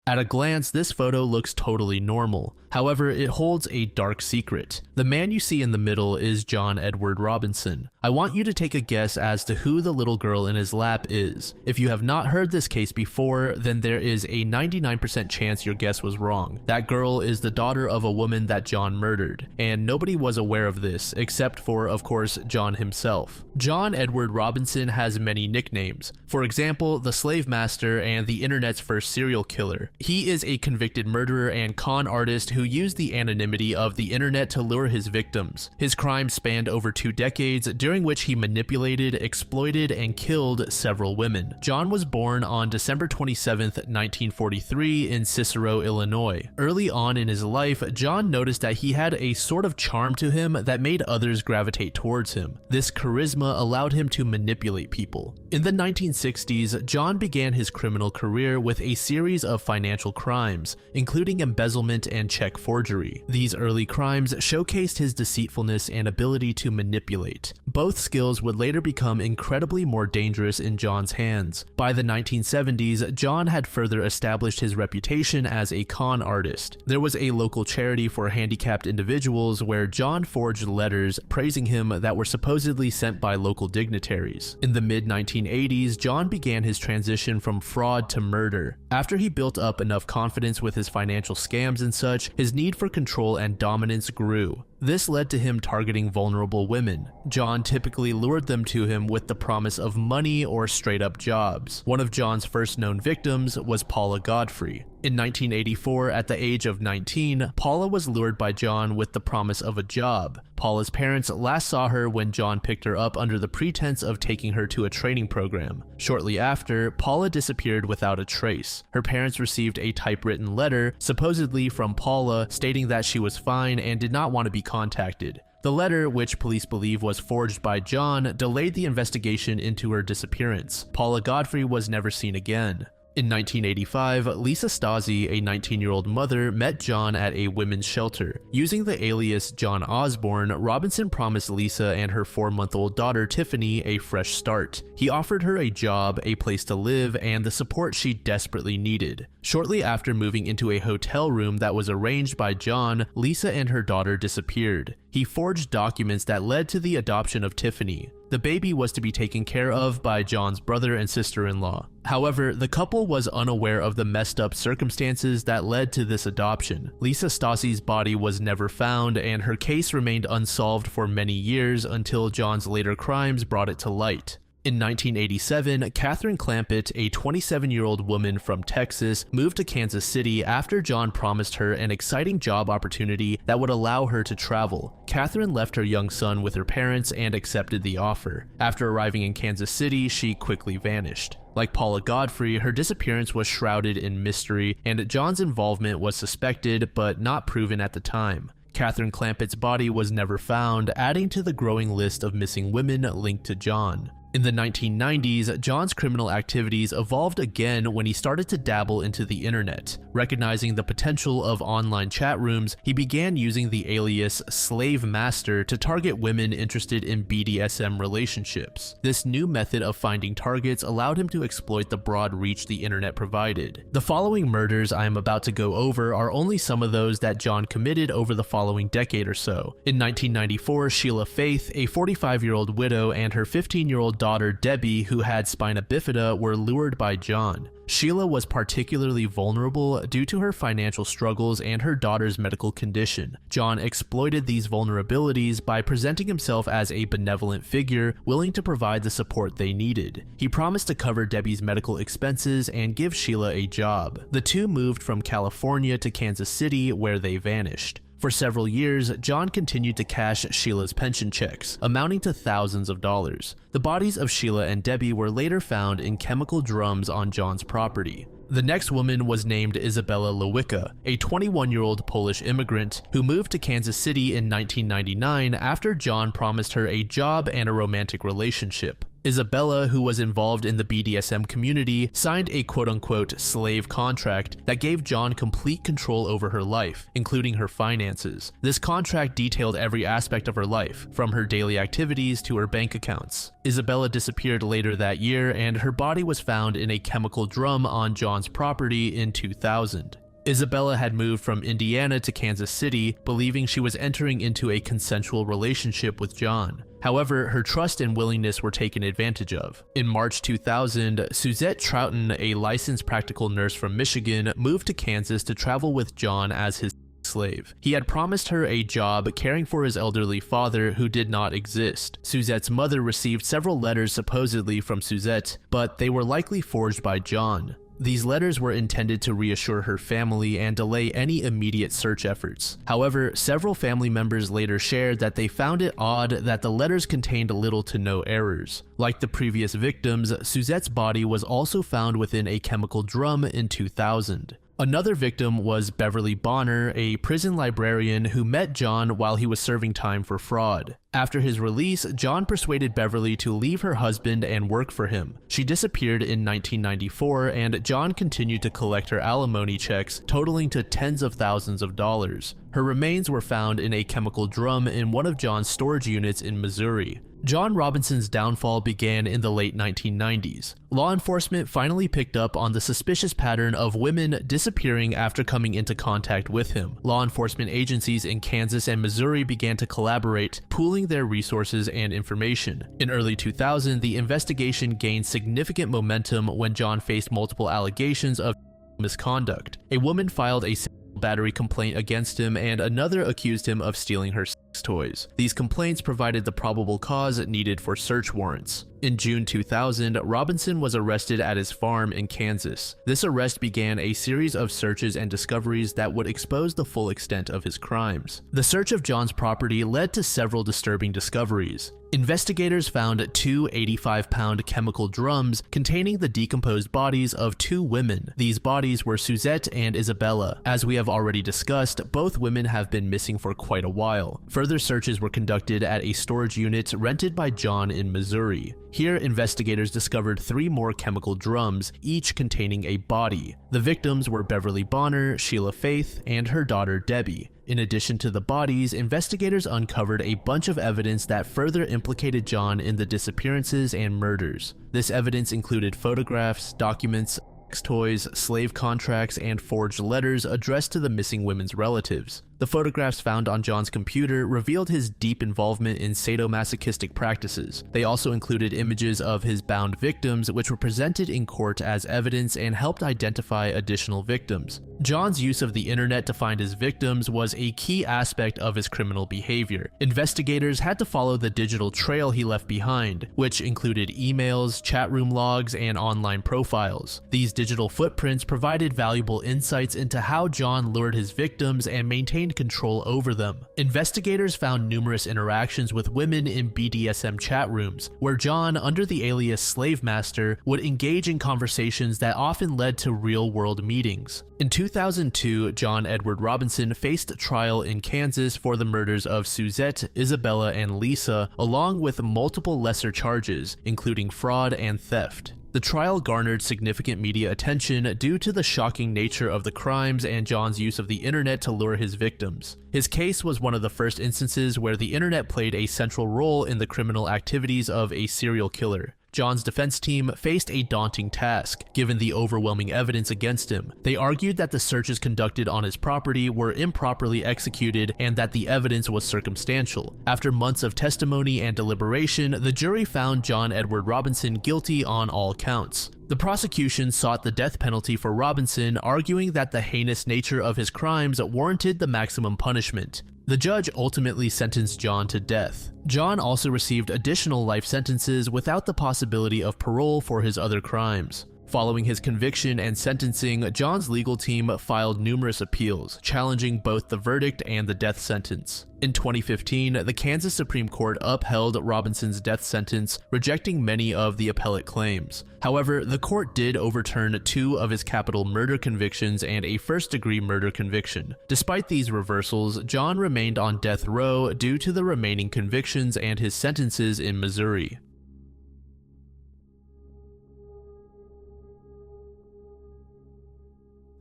At a glance, this photo looks totally normal. However, it holds a dark secret. The man you see in the middle is John Edward Robinson. I want you to take a guess as to who the little girl in his lap is. If you have not heard this case before, then there is a 99% chance your guess was wrong. That girl is the daughter of a woman that John murdered, and nobody was aware of this except for, of course, John himself. John Edward Robinson has many nicknames. For example, the Slave Master and the internet's first serial killer. He is a convicted murderer and con artist who used the anonymity of the internet to lure his victims. His crimes spanned over 2 decades, during which he manipulated, exploited, and killed several women. John was born on December 27, 1943 in Cicero, Illinois. Early on in his life, John noticed that he had a sort of charm to him that made others gravitate towards him. This charisma allowed him to manipulate people. In the 1960s, John began his criminal career with a series of financial crimes, including embezzlement and check forgery. These early crimes showcased his deceitfulness and ability to manipulate. Both skills would later become incredibly more dangerous in John's hands. By the 1970s, John had further established his reputation as a con artist. There was a local charity for handicapped individuals where John forged letters praising him that were supposedly sent by local dignitaries. In the mid-1980s, John began his transition from fraud to murder. After he built up enough confidence with his financial scams and such, his need for control and dominance grew. This led to him targeting vulnerable women. John typically lured them to him with the promise of money or straight-up jobs. One of John's first known victims was Paula Godfrey. In 1984, at the age of 19, Paula was lured by John with the promise of a job. Paula's parents last saw her when John picked her up under the pretense of taking her to a training program. Shortly after, Paula disappeared without a trace. Her parents received a typewritten letter, supposedly from Paula, stating that she was fine and did not want to be contacted. The letter, which police believe was forged by John, delayed the investigation into her disappearance. Paula Godfrey was never seen again. In 1985, Lisa Stasi, a 19-year-old mother, met John at a women's shelter. Using the alias John Osborne, Robinson promised Lisa and her 4-month-old daughter Tiffany a fresh start. He offered her a job, a place to live, and the support she desperately needed. Shortly after moving into a hotel room that was arranged by John, Lisa and her daughter disappeared. He forged documents that led to the adoption of Tiffany. The baby was to be taken care of by John's brother and sister-in-law. However, the couple was unaware of the messed up circumstances that led to this adoption. Lisa Stasi's body was never found, and her case remained unsolved for many years until John's later crimes brought it to light. In 1987, Catherine Clampett, a 27-year-old woman from Texas, moved to Kansas City after John promised her an exciting job opportunity that would allow her to travel. Catherine left her young son with her parents and accepted the offer. After arriving in Kansas City, she quickly vanished. Like Paula Godfrey, her disappearance was shrouded in mystery, and John's involvement was suspected but not proven at the time. Catherine Clampett's body was never found, adding to the growing list of missing women linked to John. In the 1990s, John's criminal activities evolved again when he started to dabble into the internet. Recognizing the potential of online chat rooms, he began using the alias Slave Master to target women interested in BDSM relationships. This new method of finding targets allowed him to exploit the broad reach the internet provided. The following murders I am about to go over are only some of those that John committed over the following decade or so. In 1994, Sheila Faith, a 45-year-old widow, and her 15-year-old daughter Debbie, who had spina bifida, were lured by John. Sheila was particularly vulnerable due to her financial struggles and her daughter's medical condition. John exploited these vulnerabilities by presenting himself as a benevolent figure willing to provide the support they needed. He promised to cover Debbie's medical expenses and give Sheila a job. The two moved from California to Kansas City, where they vanished. For several years, John continued to cash Sheila's pension checks, amounting to thousands of dollars. The bodies of Sheila and Debbie were later found in chemical drums on John's property. The next woman was named Izabela Lewicka, a 21-year-old Polish immigrant who moved to Kansas City in 1999 after John promised her a job and a romantic relationship. Isabella, who was involved in the BDSM community, signed a quote-unquote slave contract that gave John complete control over her life, including her finances. This contract detailed every aspect of her life, from her daily activities to her bank accounts. Isabella disappeared later that year, and her body was found in a chemical drum on John's property in 2000. Isabella had moved from Indiana to Kansas City, believing she was entering into a consensual relationship with John. However, her trust and willingness were taken advantage of. In March 2000, Suzette Troughton, a licensed practical nurse from Michigan, moved to Kansas to travel with John as his slave. He had promised her a job caring for his elderly father who did not exist. Suzette's mother received several letters supposedly from Suzette, but they were likely forged by John. These letters were intended to reassure her family and delay any immediate search efforts. However, several family members later shared that they found it odd that the letters contained little to no errors. Like the previous victims, Suzette's body was also found within a chemical drum in 2000. Another victim was Beverly Bonner, a prison librarian who met John while he was serving time for fraud. After his release, John persuaded Beverly to leave her husband and work for him. She disappeared in 1994, and John continued to collect her alimony checks, totaling to tens of thousands of dollars. Her remains were found in a chemical drum in one of John's storage units in Missouri. John Robinson's downfall began in the late 1990s. Law enforcement finally picked up on the suspicious pattern of women disappearing after coming into contact with him. Law enforcement agencies in Kansas and Missouri began to collaborate, pooling their resources and information. In early 2000, the investigation gained significant momentum when John faced multiple allegations of misconduct. A woman filed a battery complaint against him, and another accused him of stealing her sex toys. These complaints provided the probable cause needed for search warrants. In June 2000, Robinson was arrested at his farm in Kansas. This arrest began a series of searches and discoveries that would expose the full extent of his crimes. The search of John's property led to several disturbing discoveries. Investigators found two 85-pound chemical drums containing the decomposed bodies of two women. These bodies were Suzette and Isabella. As we have already discussed, both women have been missing for quite a while. Further searches were conducted at a storage unit rented by John in Missouri. Here, investigators discovered 3 more chemical drums, each containing a body. The victims were Beverly Bonner, Sheila Faith, and her daughter Debbie. In addition to the bodies, investigators uncovered a bunch of evidence that further implicated John in the disappearances and murders. This evidence included photographs, documents, sex toys, slave contracts, and forged letters addressed to the missing women's relatives. The photographs found on John's computer revealed his deep involvement in sadomasochistic practices. They also included images of his bound victims, which were presented in court as evidence and helped identify additional victims. John's use of the internet to find his victims was a key aspect of his criminal behavior. Investigators had to follow the digital trail he left behind, which included emails, chat room logs, and online profiles. These digital footprints provided valuable insights into how John lured his victims and maintained control over them. Investigators found numerous interactions with women in BDSM chat rooms, where John, under the alias Slave Master, would engage in conversations that often led to real-world meetings. In 2002, John Edward Robinson faced trial in Kansas for the murders of Suzette, Isabella, and Lisa, along with multiple lesser charges, including fraud and theft. The trial garnered significant media attention due to the shocking nature of the crimes and John's use of the internet to lure his victims. His case was one of the first instances where the internet played a central role in the criminal activities of a serial killer. John's defense team faced a daunting task, given the overwhelming evidence against him. They argued that the searches conducted on his property were improperly executed and that the evidence was circumstantial. After months of testimony and deliberation, the jury found John Edward Robinson guilty on all counts. The prosecution sought the death penalty for Robinson, arguing that the heinous nature of his crimes warranted the maximum punishment. The judge ultimately sentenced John to death. John also received additional life sentences without the possibility of parole for his other crimes. Following his conviction and sentencing, John's legal team filed numerous appeals, challenging both the verdict and the death sentence. In 2015, the Kansas Supreme Court upheld Robinson's death sentence, rejecting many of the appellate claims. However, the court did overturn 2 of his capital murder convictions and a first-degree murder conviction. Despite these reversals, John remained on death row due to the remaining convictions and his sentences in Missouri.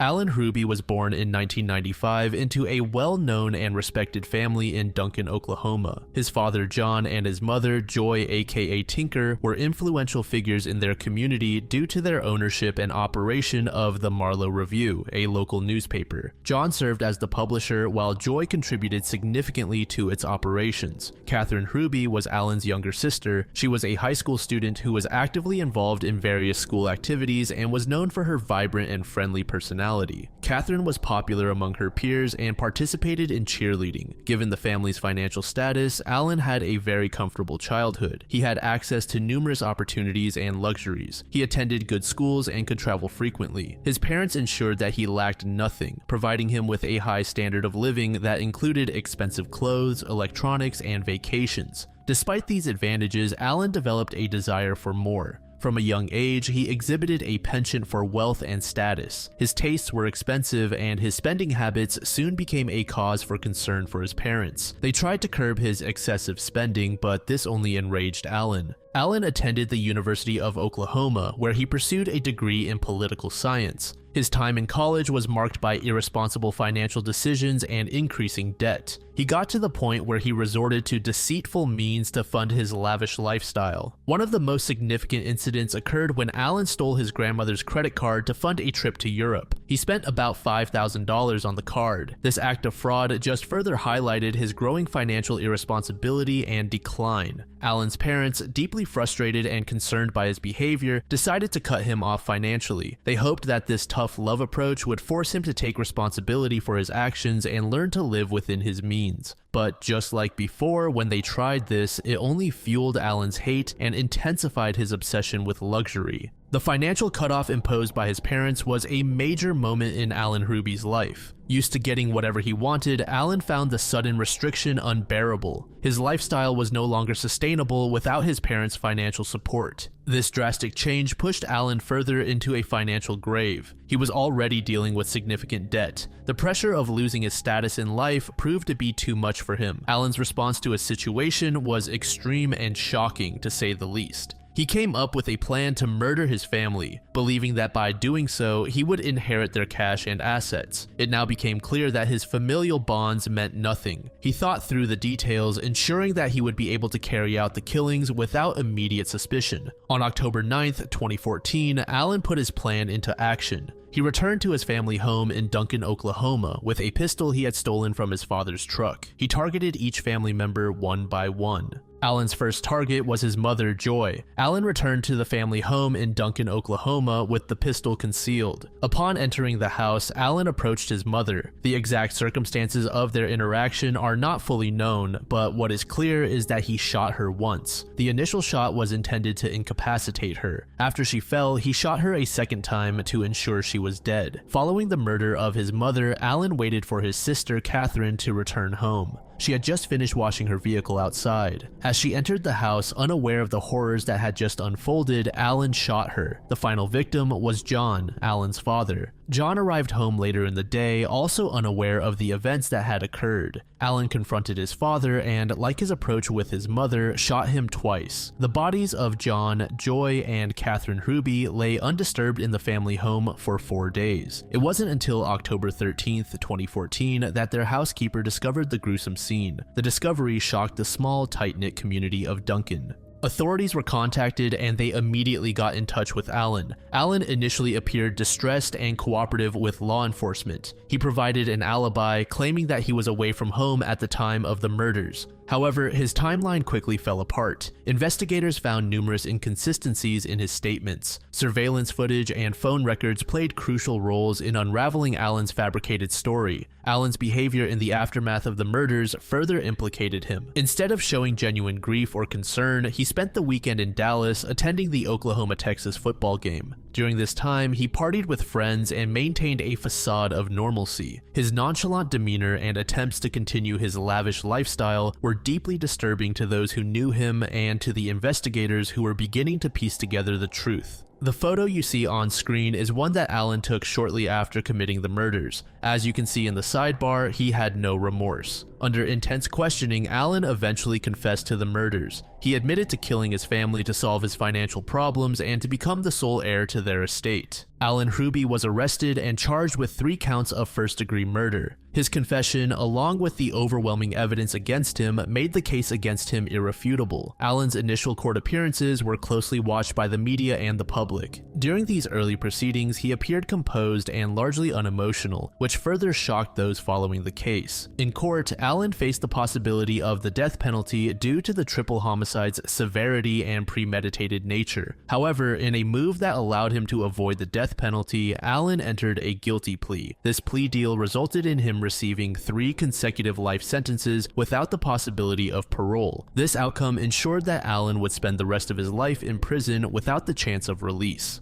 Alan Hruby was born in 1995 into a well-known and respected family in Duncan, Oklahoma. His father John and his mother Joy aka Tinker were influential figures in their community due to their ownership and operation of the Marlow Review, a local newspaper. John served as the publisher while Joy contributed significantly to its operations. Catherine Hruby was Alan's younger sister. She was a high school student who was actively involved in various school activities and was known for her vibrant and friendly personality. Catherine was popular among her peers and participated in cheerleading. Given the family's financial status, Alan had a very comfortable childhood. He had access to numerous opportunities and luxuries. He attended good schools and could travel frequently. His parents ensured that he lacked nothing, providing him with a high standard of living that included expensive clothes, electronics, and vacations. Despite these advantages, Alan developed a desire for more. From a young age, he exhibited a penchant for wealth and status. His tastes were expensive, and his spending habits soon became a cause for concern for his parents. They tried to curb his excessive spending, but this only enraged Alan. Alan attended the University of Oklahoma, where he pursued a degree in political science. His time in college was marked by irresponsible financial decisions and increasing debt. He got to the point where he resorted to deceitful means to fund his lavish lifestyle. One of the most significant incidents occurred when Alan stole his grandmother's credit card to fund a trip to Europe. He spent about $5,000 on the card. This act of fraud just further highlighted his growing financial irresponsibility and decline. Alan's parents, deeply frustrated and concerned by his behavior, decided to cut him off financially. They hoped that this tough love approach would force him to take responsibility for his actions and learn to live within his means. But just like before, when they tried this, it only fueled Alan's hate and intensified his obsession with luxury. The financial cutoff imposed by his parents was a major moment in Alan Hruby's life. Used to getting whatever he wanted, Alan found the sudden restriction unbearable. His lifestyle was no longer sustainable without his parents' financial support. This drastic change pushed Alan further into a financial grave. He was already dealing with significant debt. The pressure of losing his status in life proved to be too much for him. Alan's response to his situation was extreme and shocking, to say the least. He came up with a plan to murder his family, believing that by doing so, he would inherit their cash and assets. It now became clear that his familial bonds meant nothing. He thought through the details, ensuring that he would be able to carry out the killings without immediate suspicion. On October 9th, 2014, Alan put his plan into action. He returned to his family home in Duncan, Oklahoma, with a pistol he had stolen from his father's truck. He targeted each family member one by one. Alan's first target was his mother, Joy. Alan returned to the family home in Duncan, Oklahoma with the pistol concealed. Upon entering the house, Alan approached his mother. The exact circumstances of their interaction are not fully known, but what is clear is that he shot her once. The initial shot was intended to incapacitate her. After she fell, he shot her a second time to ensure she was dead. Following the murder of his mother, Alan waited for his sister, Catherine, to return home. She had just finished washing her vehicle outside. As she entered the house, unaware of the horrors that had just unfolded, Alan shot her. The final victim was John, Alan's father. John arrived home later in the day, also unaware of the events that had occurred. Alan confronted his father and, like his approach with his mother, shot him twice. The bodies of John, Joy, and Catherine Hruby lay undisturbed in the family home for 4 days. It wasn't until October 13th, 2014 that their housekeeper discovered the gruesome scene. The discovery shocked the small, tight-knit community of Duncan. Authorities were contacted and they immediately got in touch with Alan. Alan initially appeared distressed and cooperative with law enforcement. He provided an alibi, claiming that he was away from home at the time of the murders. However, his timeline quickly fell apart. Investigators found numerous inconsistencies in his statements. Surveillance footage and phone records played crucial roles in unraveling Alan's fabricated story. Alan's behavior in the aftermath of the murders further implicated him. Instead of showing genuine grief or concern, he spent the weekend in Dallas attending the Oklahoma-Texas football game. During this time, he partied with friends and maintained a facade of normalcy. His nonchalant demeanor and attempts to continue his lavish lifestyle were deeply disturbing to those who knew him and to the investigators who were beginning to piece together the truth. The photo you see on screen is one that Alan took shortly after committing the murders. As you can see in the sidebar, he had no remorse. Under intense questioning, Alan eventually confessed to the murders. He admitted to killing his family to solve his financial problems and to become the sole heir to their estate. Alan Hruby was arrested and charged with 3 counts of first-degree murder. His confession, along with the overwhelming evidence against him, made the case against him irrefutable. Alan's initial court appearances were closely watched by the media and the public. During these early proceedings, he appeared composed and largely unemotional, which further shocked those following the case. In court, Alan faced the possibility of the death penalty due to the triple homicide's severity and premeditated nature. However, in a move that allowed him to avoid the death penalty, Alan entered a guilty plea. This plea deal resulted in him receiving 3 consecutive life sentences without the possibility of parole. This outcome ensured that Alan would spend the rest of his life in prison without the chance of release.